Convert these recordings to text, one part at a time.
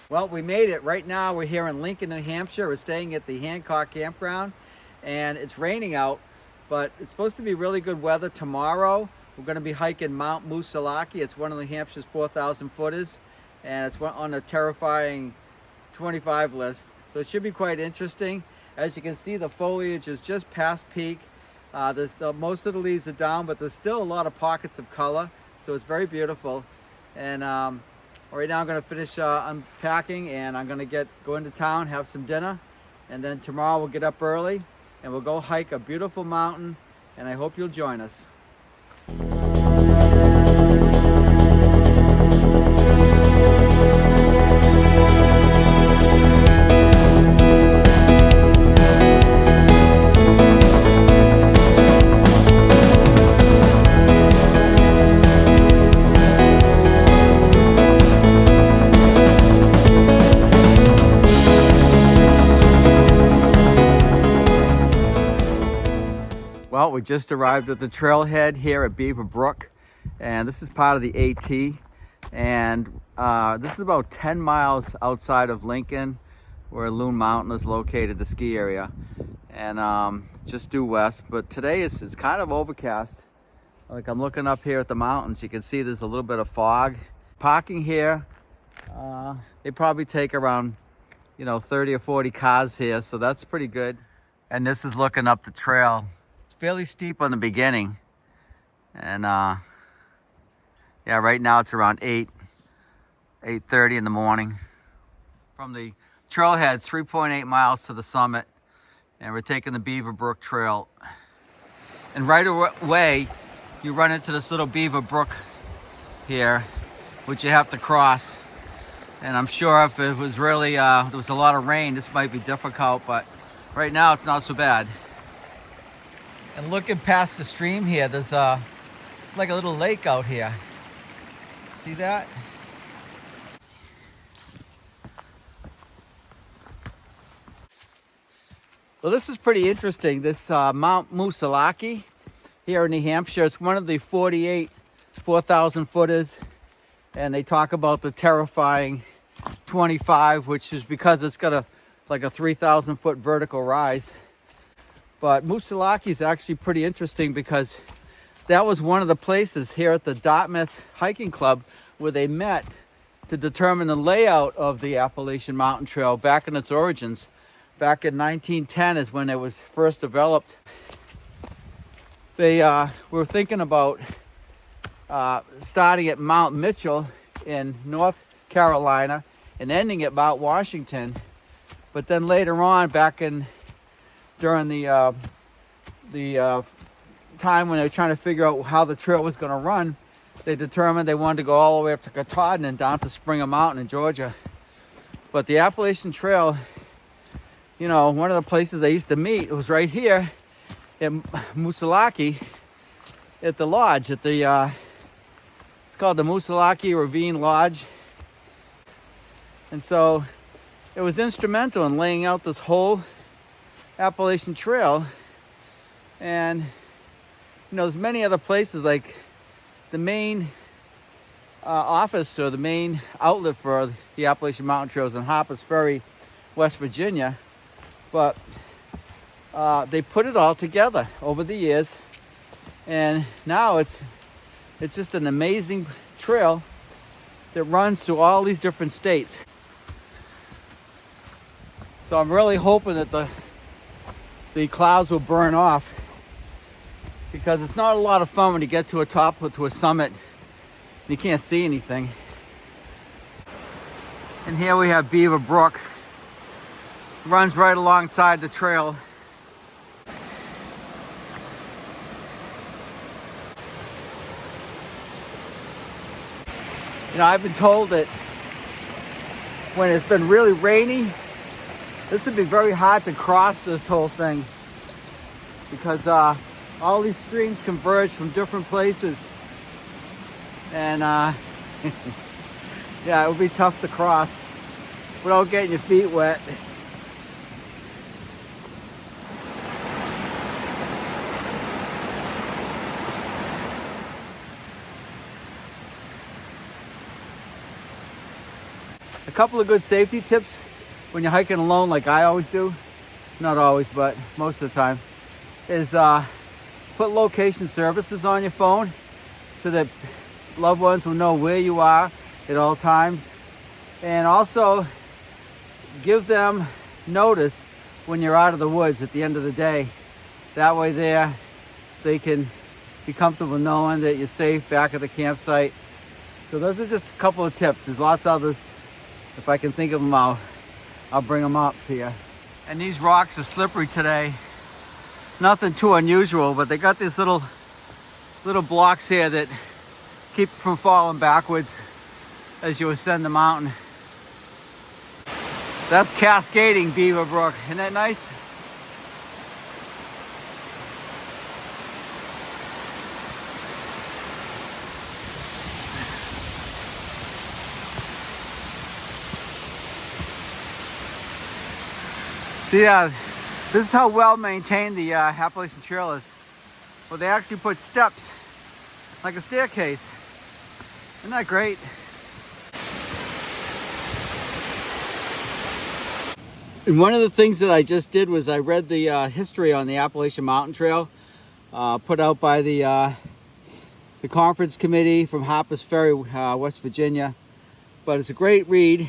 Well, we made it. Right now we're here in Lincoln, New Hampshire. We're staying at the Hancock Campground, and it's raining out, but it's supposed to be really good weather tomorrow. We're going to be hiking Mount Moosilauke. It's one of New Hampshire's 4,000 footers, and it's on a terrifying 25 list. So it should be quite interesting. As you can see, the foliage is just past peak. Most of the leaves are down, but there's still a lot of pockets of color, so it's very beautiful. And right now I'm going to finish unpacking, and I'm going to go into town, have some dinner, and then tomorrow we'll get up early and we'll go hike a beautiful mountain, and I hope you'll join us. Well, we just arrived at the trailhead here at Beaver Brook, and this is part of the AT, and this is about 10 miles outside of Lincoln, where Loon Mountain is located, the ski area, and just due west. But today it's kind of overcast. Like, I'm looking up here at the mountains, you can see there's a little bit of fog. Parking here, they probably take around 30 or 40 cars here, so that's pretty good. And this is looking up the trail. Fairly steep on the beginning, and yeah, right now it's around 8:30 in the morning. From the trailhead, 3.8 miles to the summit, and we're taking the Beaver Brook Trail. And right away you run into this little Beaver Brook here, which you have to cross. And I'm sure if it was really there was a lot of rain, this might be difficult, but right now it's not so bad. And looking past the stream here, there's like a little lake out here. See that? Well, this is pretty interesting. This Mount Moosilauke here in New Hampshire. It's one of the 48 4,000 footers. And they talk about the terrifying 25, which is because it's got like a 3,000 foot vertical rise. But Moosilauke is actually pretty interesting because that was one of the places here at the Dartmouth Hiking Club where they met to determine the layout of the Appalachian Mountain Trail back in its origins. Back in 1910 is when it was first developed. They were thinking about starting at Mount Mitchell in North Carolina and ending at Mount Washington. But then later on, during the time when they were trying to figure out how the trail was going to run, they determined they wanted to go all the way up to Katahdin and down to Springer Mountain in Georgia. But the Appalachian Trail, one of the places they used to meet, it was right here at Moosilauke at the lodge, it's called the Moosilauke Ravine Lodge. And so it was instrumental in laying out this whole Appalachian Trail. And there's many other places, like the main office or the main outlet for the Appalachian Mountain Trails in Harpers Ferry, West Virginia. But they put it all together over the years, and now it's just an amazing trail that runs through all these different states. So I'm really hoping that the clouds will burn off, because it's not a lot of fun when you get to a top or to a summit and you can't see anything. And here we have Beaver Brook. It runs right alongside the trail. I've been told that when it's been really rainy, this would be very hard to cross this whole thing, because all these streams converge from different places, and yeah, it would be tough to cross without getting your feet wet. A couple of good safety tips when you're hiking alone, like I always do, not always, but most of the time, is put location services on your phone so that loved ones will know where you are at all times. And also give them notice when you're out of the woods at the end of the day. That way they can be comfortable knowing that you're safe back at the campsite. So those are just a couple of tips. There's lots of others. If I can think of them, I'll bring them up to you. And these rocks are slippery today. Nothing too unusual, but they got these little blocks here that keep you from falling backwards as you ascend the mountain. That's cascading Beaver Brook. Isn't that nice? See, this is how well maintained the Appalachian Trail is. Well, they actually put steps, like a staircase. Isn't that great? And one of the things that I just did was I read the history on the Appalachian Mountain Trail, put out by the conference committee from Harpers Ferry, West Virginia. But it's a great read.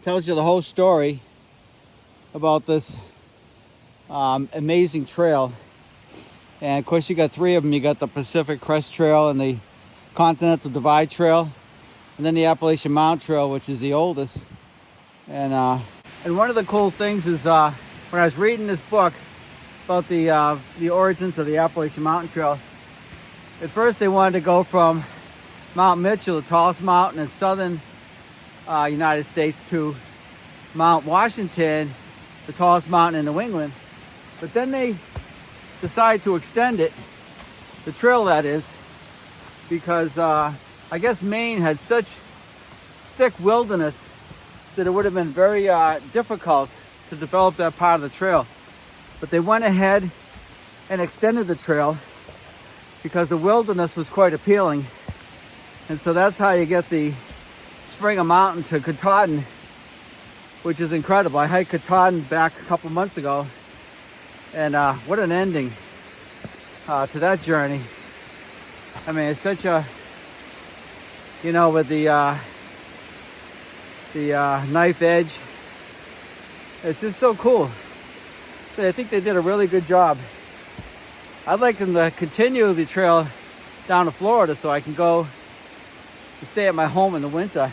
Tells you the whole story about this amazing trail. And of course you got three of them. You got the Pacific Crest Trail and the Continental Divide Trail, and then the Appalachian Mountain Trail, which is the oldest. And one of the cool things is when I was reading this book about the origins of the Appalachian Mountain Trail, at first they wanted to go from Mount Mitchell, the tallest mountain in southern United States, to Mount Washington, the tallest mountain in New England. But then they decided to extend it, the trail that is, because I guess Maine had such thick wilderness that it would have been very difficult to develop that part of the trail. But they went ahead and extended the trail because the wilderness was quite appealing. And so that's how you get the Springer Mountain to Katahdin, which is incredible. I hiked Katahdin back a couple months ago, and what an ending to that journey. I mean, it's such a, you know, with the knife edge, it's just so cool. So I think they did a really good job. I'd like them to continue the trail down to Florida so I can go and stay at my home in the winter.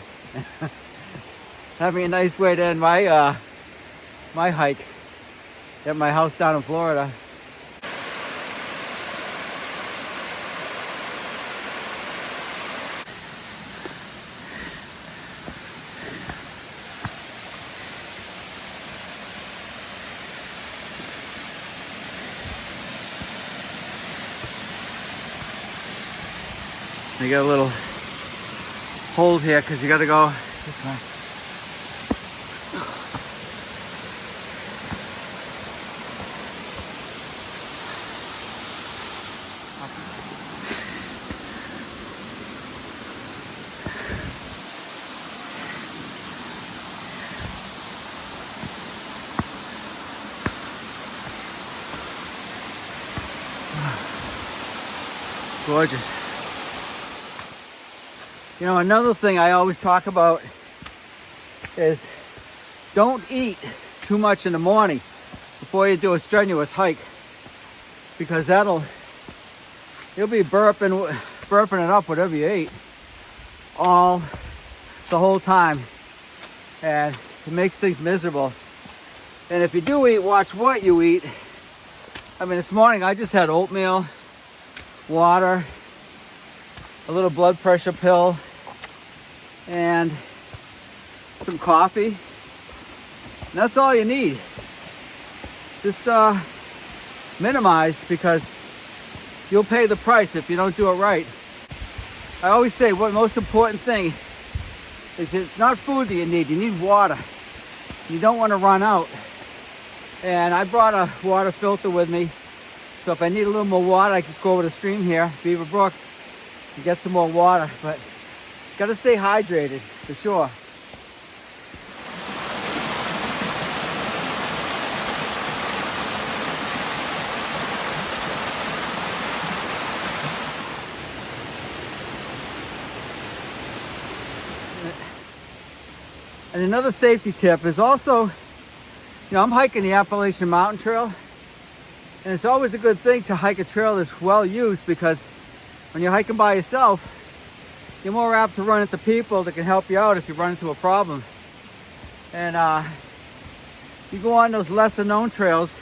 Having a nice way to end my my hike at my house down in Florida. You got a little hold here because you got to go this way. Gorgeous. You know, another thing I always talk about is don't eat too much in the morning before you do a strenuous hike, because you'll be burping it up, whatever you ate, the whole time, and it makes things miserable. And if you do eat, watch what you eat. I mean, this morning I just had oatmeal, water, a little blood pressure pill, and some coffee. And that's all you need. Just minimize, because you'll pay the price if you don't do it right. I always say what most important thing is, it's not food that you need water. You don't want to run out. And I brought a water filter with me, so if I need a little more water, I can just go over the stream here, Beaver Brook, and get some more water. But got to stay hydrated, for sure. And another safety tip is also, you know, I'm hiking the Appalachian Mountain Trail, and it's always a good thing to hike a trail that's well used, because when you're hiking by yourself, you're more apt to run into people that can help you out if you run into a problem. And you go on those lesser known trails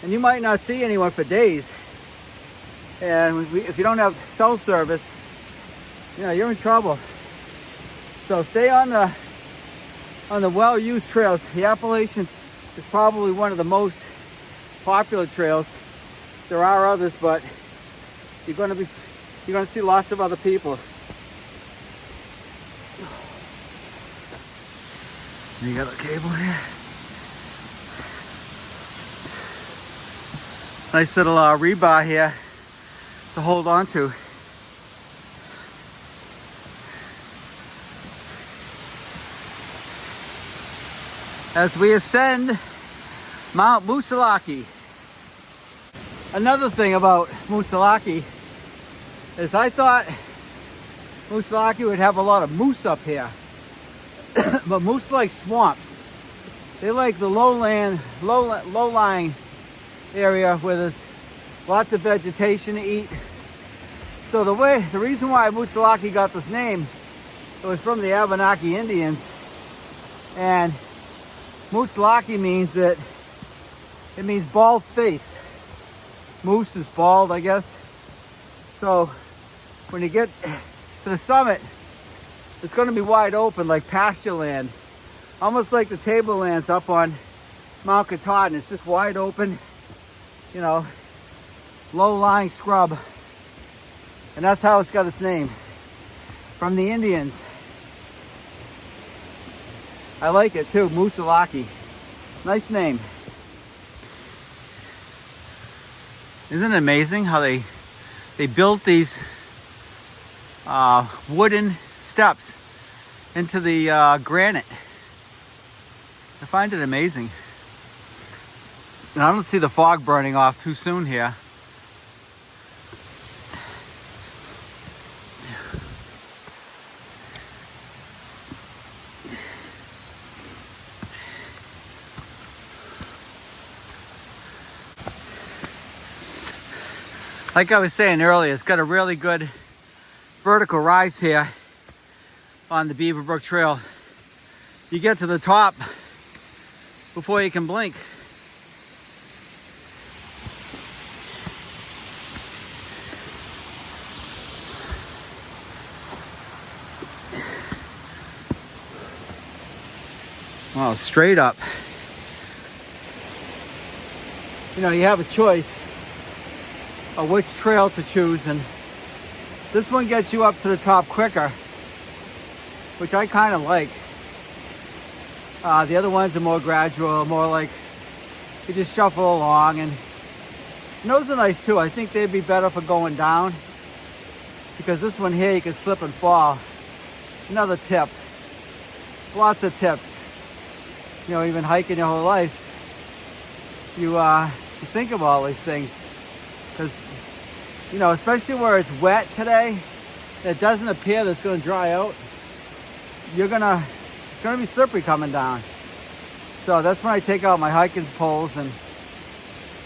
and you might not see anyone for days. And if you don't have cell service, you know, you're in trouble. So stay on the well-used trails. The Appalachian is probably one of the most popular trails. There are others, but you're going to see lots of other people. You got a cable here. Nice little rebar here to hold on to. As we ascend Mount Moosilauke. Another thing about Moosilauke is I thought Moosilauke would have a lot of moose up here. But moose like swamps. They like the low-lying area where there's lots of vegetation to eat. So the reason why Moosilauke got this name, it was from the Abenaki Indians. And Moosilauke means it means bald face. Moose is bald, I guess. So when you get to the summit, it's going to be wide open like pasture land, almost like the tablelands up on Mount Katahdin. It's just wide open, you know, low-lying scrub, and that's how it's got its name, from the Indians. I like it too, Moosilauke. Nice name. Isn't it amazing how they built these wooden steps into the granite? I find it amazing. And I don't see the fog burning off too soon here. Like I was saying earlier, it's got a really good vertical rise here on the Beaver Brook Trail. You get to the top before you can blink. Wow, straight up. You know, you have a choice of which trail to choose, and this one gets you up to the top quicker, which I kind of like. The other ones are more gradual, more like you just shuffle along, and those are nice too. I think they'd be better for going down, because this one here you can slip and fall. Another tip. Lots of tips. You know, even hiking your whole life, you think of all these things. Because, you know, especially where it's wet today, it doesn't appear that it's going to dry out. It's going to be slippery coming down. So that's when I take out my hiking poles, and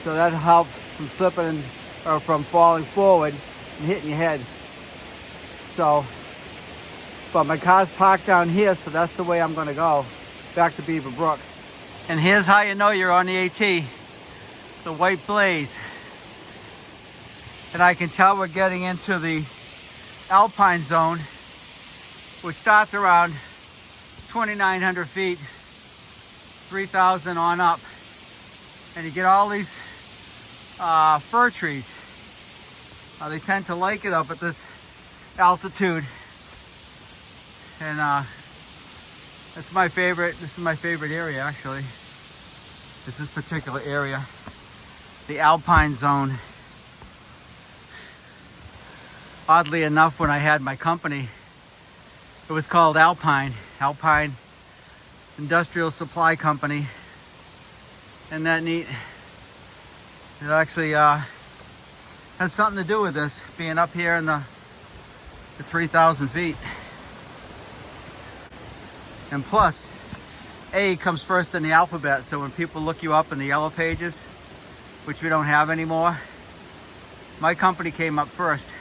so that helps from slipping or from falling forward and hitting your head. So, but my car's parked down here, so that's the way I'm going to go back to Beaver Brook. And here's how you know you're on the AT, the white blaze. And I can tell we're getting into the alpine zone, which starts around 2,900 feet, 3,000 on up. And you get all these fir trees. They tend to like it up at this altitude. And that's my favorite. This is my favorite area, actually. This particular area, the alpine zone. Oddly enough, when I had my company, it was called Alpine Industrial Supply Company. Isn't that neat? It actually had something to do with this, being up here in the 3,000 feet. And plus, A comes first in the alphabet, so when people look you up in the yellow pages, which we don't have anymore, my company came up first.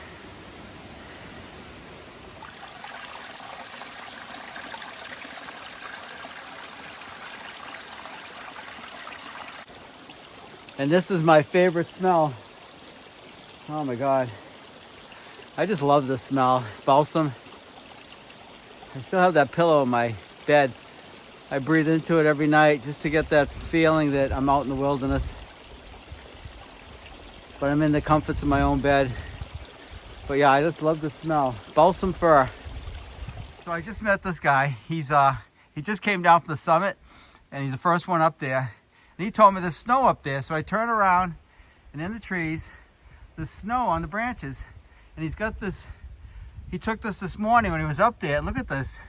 And this is my favorite smell. Oh my God. I just love this smell. Balsam. I still have that pillow in my bed. I breathe into it every night just to get that feeling that I'm out in the wilderness. But I'm in the comforts of my own bed. But yeah, I just love the smell. Balsam fir. So I just met this guy. He just came down from the summit, and he's the first one up there. And he told me there's snow up there. So I turn around, and in the trees, there's snow on the branches. And he's got this, he took this morning when he was up there. And look at this.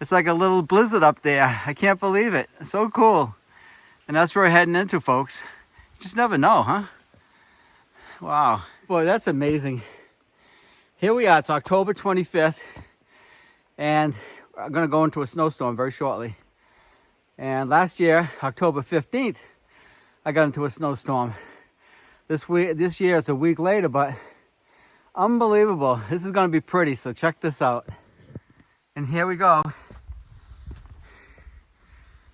It's like a little blizzard up there. I can't believe it. It's so cool. And that's where we're heading into, folks. You just never know, huh? Wow. Boy, that's amazing. Here we are. It's October 25th. And I'm going to go into a snowstorm very shortly. And last year, October 15th, I got into a snowstorm. This year it's a week later, but unbelievable. This is going to be pretty, so check this out. And here we go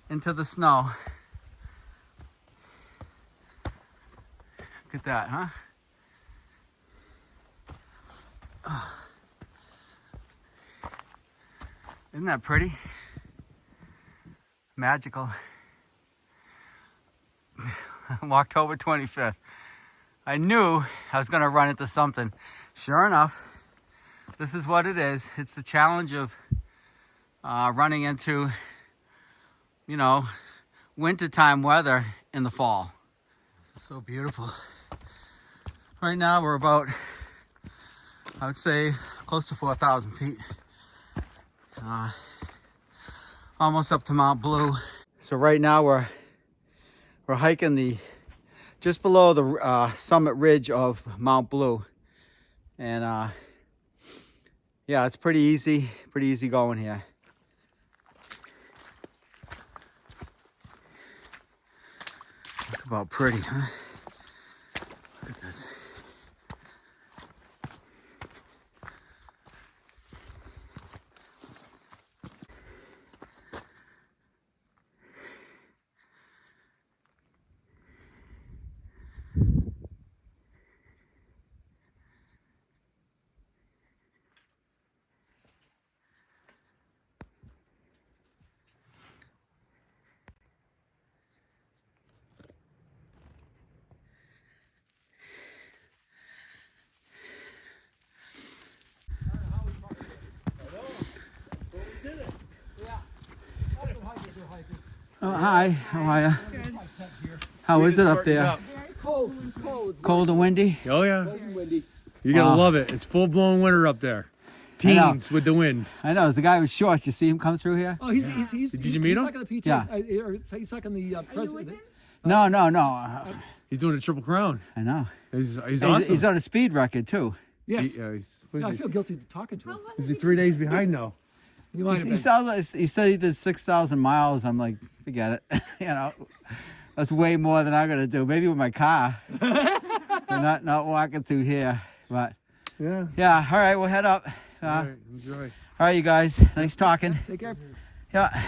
into the snow. Look at that, huh? Oh. Isn't that pretty? Magical. October 25th. I knew I was going to run into something. Sure enough, this is what it is. It's the challenge of running into, you know, wintertime weather in the fall. This is so beautiful. Right now we're about, I would say, close to 4,000 feet. Almost up to Mount Blue. So right now we're hiking just below the summit ridge of Mount Blue. And yeah, it's pretty easy going here. Look about pretty, huh? Look at this. Oh, hi, how are you? How is it up there? Cold and windy? Oh yeah. You're gonna love it. It's full-blown winter up there. Teens with the wind. I know, there's a guy with shorts. You see him come through here? Oh, he's Did you meet him? Talking the PT, Yeah. He's talking the president. No. He's doing a triple crown. I know. He's awesome. He's on a speed record too. Yes. What I is feel guilty talking to him. he? Is he 3 days behind now? You might have He been. said he did 6,000 miles. I'm like, forget it. You know, that's way more than I'm gonna do. Maybe with my car. But not walking through here. But Yeah. yeah, all right, we'll head up. All right, enjoy. All right, you guys. Nice talking. Take care. Yeah.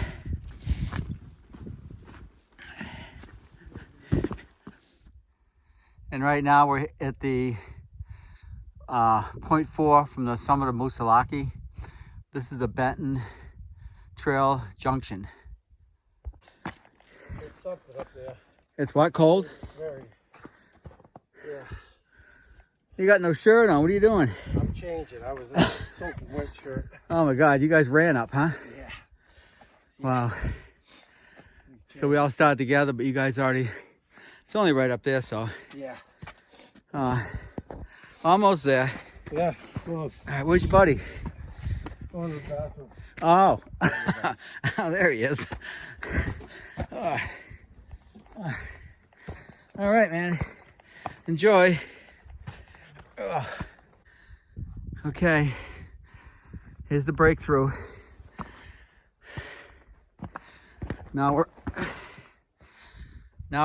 And right now we're at the 0.4 from the summit of Moosilauke. This is the Benton Trail Junction. It's something up there. It's what, cold? Very. Yeah. You got no shirt on. What are you doing? I'm changing. I was in a soaking wet shirt. Oh my God, you guys ran up, huh? Yeah. Wow. So we all started together, but you guys already, it's only right up there, so. Yeah. Almost there. Yeah, close. All right, where's your buddy? Going to the bathroom. Oh, oh, there he is. All right, man. Enjoy. Okay. Here's the breakthrough. Now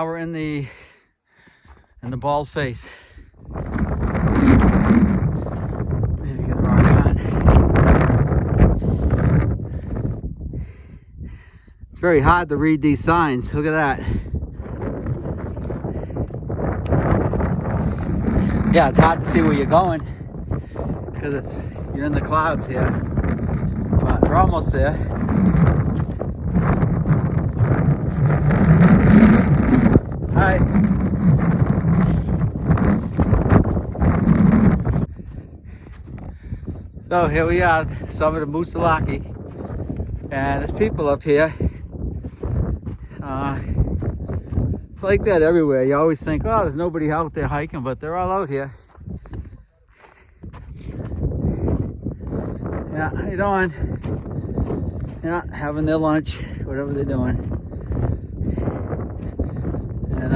we're in the bald face. Maybe get the wrong one. It's very hard to read these signs. Look at that. Yeah, it's hard to see where you're going because you're in the clouds here. But we're almost there. Hi. So here we are, summit of Moosilauke, and there's people up here. It's like that everywhere. You always think, oh, there's nobody out there hiking, but they're all out here. Yeah, how you doing? Yeah, having their lunch, whatever they're doing. And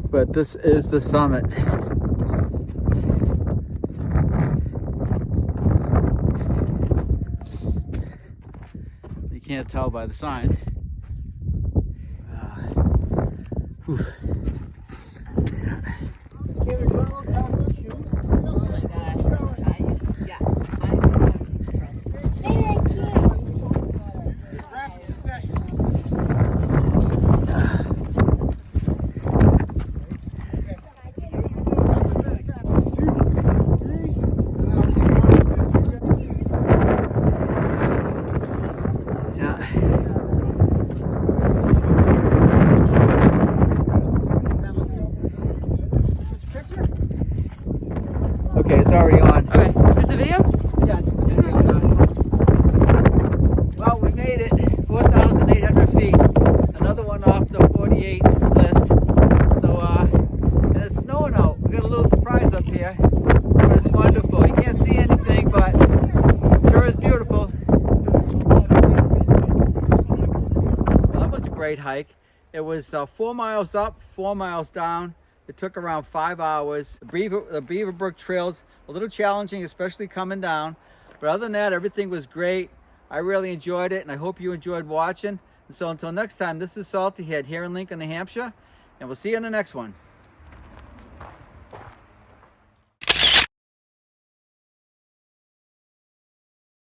but this is the summit. You can't tell by the sign. Whew. Okay, it's already on. Okay, just a video? Yeah, just the video now. Well, we made it 4,800 feet. Another one off the 48 list. So, and it's snowing out. We got a little surprise up here. But it's wonderful. You can't see anything, but it sure is beautiful. Well, that was a great hike. It was 4 miles up, 4 miles down. It took around 5 hours. The Beaver Brook Trail's a little challenging, especially coming down. But other than that, everything was great. I really enjoyed it, and I hope you enjoyed watching. And so until next time, this is Saltyhead here in Lincoln, New Hampshire, and we'll see you in the next one.